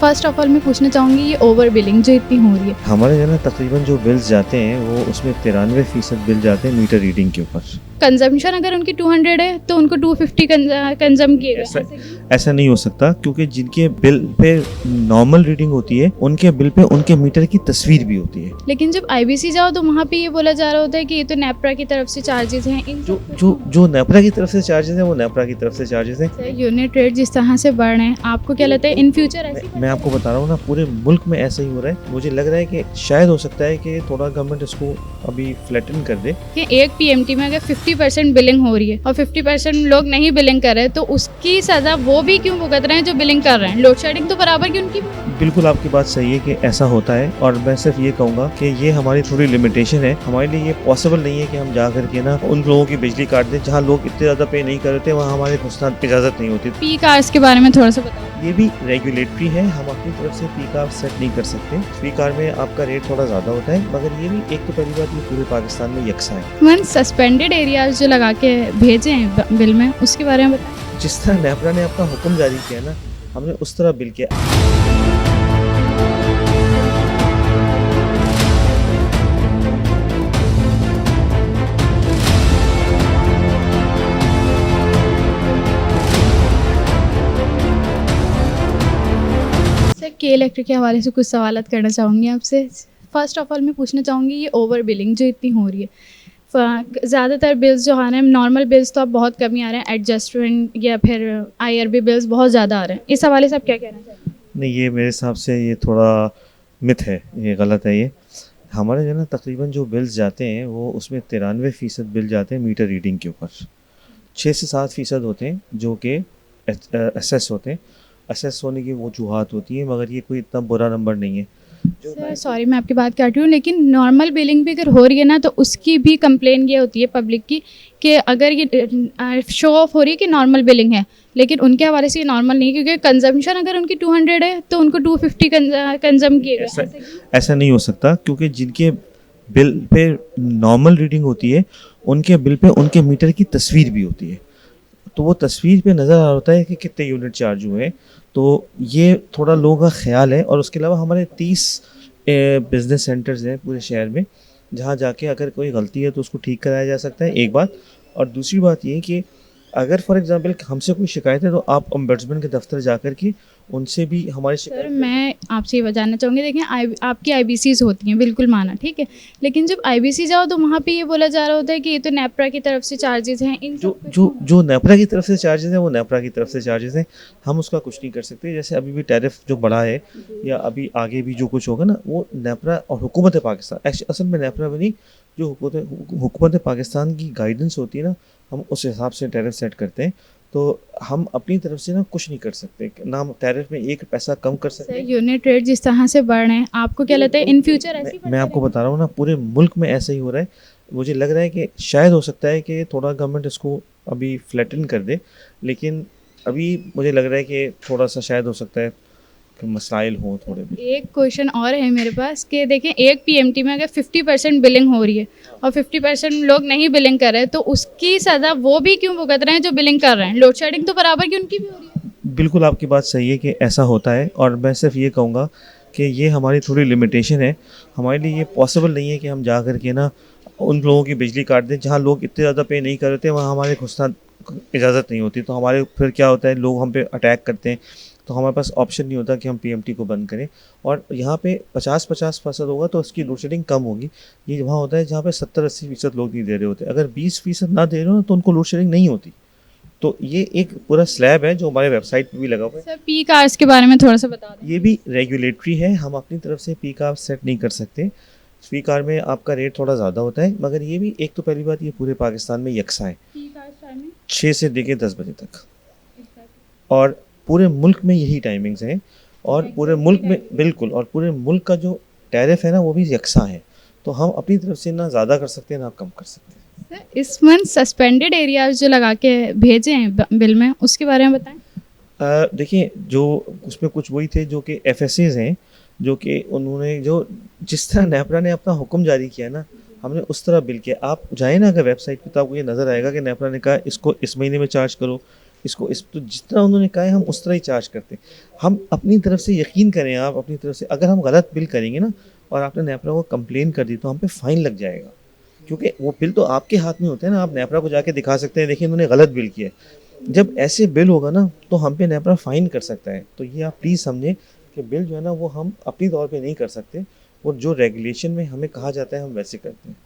First of all मैं पूछना चाहूँगी ये ओवर बिलिंग जो इतनी हो रही है, हमारे जो है ना तकरीबन जो बिल्स जाते हैं वो उसमें 93% बिल जाते हैं मीटर रीडिंग के ऊपर। कंजम्पशन अगर उनकी 200 है तो उनको 250 कंजम किएगा। ऐसा नहीं हो सकता क्योंकि जिनके बिल पे नॉर्मल रीडिंग होती है उनके बिल पे उनके मीटर की तस्वीर भी होती है। लेकिन जब आईबीसी जाओ तो वहाँ पे ये बोला जा रहा होता है कि ये तो नेपरा की तरफ से चार्जेस हैं। इन जो नेपरा की तरफ से चार्जेस हैं वो नेपरा की तरफ से चार्जेस हैं। यूनिट रेट जिस तरह से बढ़ रहे हैं, आपको क्या लगता है इन फ्यूचर ऐसी मैं आपको बता रहा हूँ ना, पूरे मुल्क में ऐसा ही हो रहा है। मुझे लग रहा है कि शायद हो सकता है कि थोड़ा गवर्नमेंट इसको अभी फ्लैटन कर दे कि एक पीएमटी में अगर 50% बिलिंग हो रही है और 50% लोग नहीं बिलिंग कर रहे हैं तो उसकी सजा वो भी क्यों भुगत रहे हैं जो बिलिंग कर रहे हैं। लोड शेडिंग तो बराबर की उनकी। बिल्कुल आपकी बात सही है कि ऐसा होता है, और मैं सिर्फ ये कहूँगा कि ये हमारी थोड़ी लिमिटेशन है। हमारे लिए ये पॉसिबल नहीं है कि हम जा करके ना उन लोगों की बिजली काट दें जहाँ लोग इतने ज़्यादा पे नहीं कर रहे थे, वहाँ हमारे घुसना इजाज़त नहीं होती। पीक आवर्स के बारे में थोड़ा सा बताओ। ये भी रेगुलेटरी है, हम अपनी तरफ से पीक आवर सेट नहीं कर सकते। पीक आवर में आपका रेट थोड़ा ज़्यादा होता है, मगर ये भी एक तो पहली बात ये पूरे पाकिस्तान में यकसा है। वन सस्पेंडेड एरियाज जो लगा के भेजे हैं बिल में, उसके बारे में बताएं। जिस तरह नेपरा ने अपना हुक्म जारी किया ना, हमने उस तरह बिल किया। के इलेक्ट्रिक के हवाले से कुछ सवाल करना चाहूँगी आपसे। फर्स्ट ऑफ ऑल मैं पूछना चाहूँगी ये ओवर बिलिंग जो इतनी हो रही है, ज़्यादातर बिल्स जो आ रहे हैं, नॉर्मल बिल्स तो अब बहुत कम ही आ रहे हैं, एडजस्टमेंट या फिर आईआरबी बिल्स बहुत ज़्यादा आ रहे हैं। इस हवाले से आप क्या कहना चाहते हैं? नहीं, ये मेरे हिसाब से ये थोड़ा मिथ है, ये गलत है। ये हमारे जो ना तकरीबन जो बिल्स जाते हैं वो उसमें 93% बिल जाते हैं मीटर रीडिंग के ऊपर। 6 से 7% होते हैं जो कि एसेस होते हैं। असेस होने की वजूहत होती है, मगर ये कोई इतना बुरा नंबर नहीं है। सर सॉरी मैं आपकी बात काट रही हूँ, लेकिन नॉर्मल बिलिंग भी अगर हो रही है ना तो उसकी भी कंप्लेन ये होती है पब्लिक की कि अगर ये शो ऑफ हो रही है कि नॉर्मल बिलिंग है, लेकिन उनके हवाले से ये नॉर्मल नहीं है क्योंकि कंजम्पशन अगर उनकी 200 है तो उनको 250 कंजम किएगा। ऐसा नहीं हो सकता क्योंकि जिनके बिल पे नॉर्मल रीडिंग होती है उनके बिल पे उनके मीटर की तस्वीर भी होती है, तो वो तस्वीर पे नज़र आ रहा होता है कि कितने यूनिट चार्ज हुए हैं। तो ये थोड़ा लोगों का ख्याल है। और उसके अलावा हमारे 30 बिज़नेस सेंटर्स हैं पूरे शहर में, जहाँ जाके अगर कोई गलती है तो उसको ठीक कराया जा सकता है, एक बात। और दूसरी बात ये कि अगर फॉर एग्जांपल हमसे कोई शिकायत है तो आप ओम्बड्समैन के दफ्तर जाकर के उनसे भी हमारी सर शिकायत। मैं आपसे ये जानना चाहूँगी, देखिए आपकी आईबीसीज होती हैं, बिल्कुल माना, ठीक है, लेकिन जब आईबीसी जाओ तो वहाँ पे ये बोला जा रहा होता है कि ये तो नेपरा की तरफ से चार्जेस हैं। इन जो नेपरा की तरफ से चार्जेस हैं वो नेपरा की तरफ से चार्जेस हैं, हम उसका कुछ नहीं कर सकते। जैसे अभी भी टैरिफ जो बढ़ा है या अभी आगे भी जो कुछ होगा ना, वो नेपरा और हुकूमत पाकिस्तान, असल में नेपरा में नहीं, जो हुकूमत पाकिस्तान की गाइडेंस होती है ना, हम उस हिसाब से टैरिफ सेट करते हैं। तो हम अपनी तरफ से ना कुछ नहीं कर सकते, ना हम टैरिफ में एक पैसा कम कर सकते हैं। यूनिट रेट जिस तरह से बढ़ रहे हैं, आपको क्या लगता है इन फ्यूचर ऐसी? मैं आपको बता रहा हूँ ना, पूरे मुल्क में ऐसा ही हो रहा है। मुझे लग रहा है कि शायद हो सकता है कि थोड़ा गवर्नमेंट इसको अभी फ्लैटन कर दे, लेकिन अभी मुझे लग रहा है कि थोड़ा सा शायद हो सकता है कि मसाइल हों थोड़े भी। एक क्वेश्चन और है मेरे पास कि देखें एक पीएमटी में अगर 50% बिलिंग हो रही है और 50% लोग नहीं बिलिंग कर रहे हैं तो उसकी सज़ा वो भी क्यों भुगत रहे हैं जो बिलिंग कर रहे हैं। लोड शेडिंग तो बराबर की उनकी भी हो रही है। बिल्कुल आपकी बात सही है कि ऐसा होता है, और मैं सिर्फ ये कहूँगा कि ये हमारी थोड़ी लिमिटेशन है। हमारे लिए ये पॉसिबल नहीं है कि हम जा करके ना उन लोगों की बिजली काट दें जहाँ लोग इतने ज़्यादा पे नहीं कर रहे थे, वहाँ हमारे घुसना इजाज़त नहीं होती। तो हमारे फिर क्या होता है, लोग हम पे अटैक करते हैं, तो हमारे पास ऑप्शन नहीं होता कि हम पीएमटी को बंद करें। और यहाँ पे 50-50% होगा तो उसकी लोड शेडिंग कम होगी। ये वहाँ होता है जहाँ पे 70-80% लोग नहीं दे रहे होते। अगर 20% ना दे रहे हो तो उनको लोड शेडिंग नहीं होती। तो ये एक पूरा स्लैब है जो हमारे वेबसाइट पे भी लगा हुआ है। सर पीक आवर्स के बारे में थोड़ा सा बता दें। ये भी रेगुलेटरी है, हम अपनी तरफ से पीक आवर सेट नहीं कर सकते। पीक आवर में आपका रेट थोड़ा ज़्यादा होता है, मगर ये भी एक तो पहली बात ये पूरे पाकिस्तान में यकसा है, 6 से लेकर 10 बजे तक, और पूरे मुल्क में यही टाइमिंग्स हैं। और पूरे मुल्क में बिल्कुल, और पूरे मुल्क का जो टैरिफ है ना वो भी यकसा है। तो हम अपनी तरफ से ना ज़्यादा कर सकते हैं ना कम कर सकते हैं। सर इस मंथ सस्पेंडेड एरियाज जो लगा के भेजे हैं बिल में, उसके बारे में बताएं। देखिए, जो उसमें कुछ वही थे जो कि एफएसएज हैं, जो कि उन्होंने जो जिस तरह नेपरा ने अपना हुक्म जारी किया ना, हमने उस तरह बिल किया। आप जाए ना अगर वेबसाइट पे तो आपको ये नज़र आएगा कि नेपरा ने कहा इसको इस महीने में चार्ज करो, इसको इस तो जितना उन्होंने कहा है हम उस तरह ही चार्ज करते हैं। हम अपनी तरफ से यकीन करें, आप अपनी तरफ से अगर हम गलत बिल करेंगे ना और आपने नेपरा को कंप्लेन कर दी तो हम पे फ़ाइन लग जाएगा। क्योंकि वो बिल तो आपके हाथ में होते हैं ना, आप नेपरा को जाके दिखा सकते हैं देखिए इन्होंने गलत बिल किया है। जब ऐसे बिल होगा ना तो हम पे नेपरा फ़ाइन कर सकता है। तो ये आप प्लीज़ समझें कि बिल जो है ना वो हम अपनी तौर पे नहीं कर सकते और जो रेगुलेशन में हमें कहा जाता है हम वैसे करते हैं।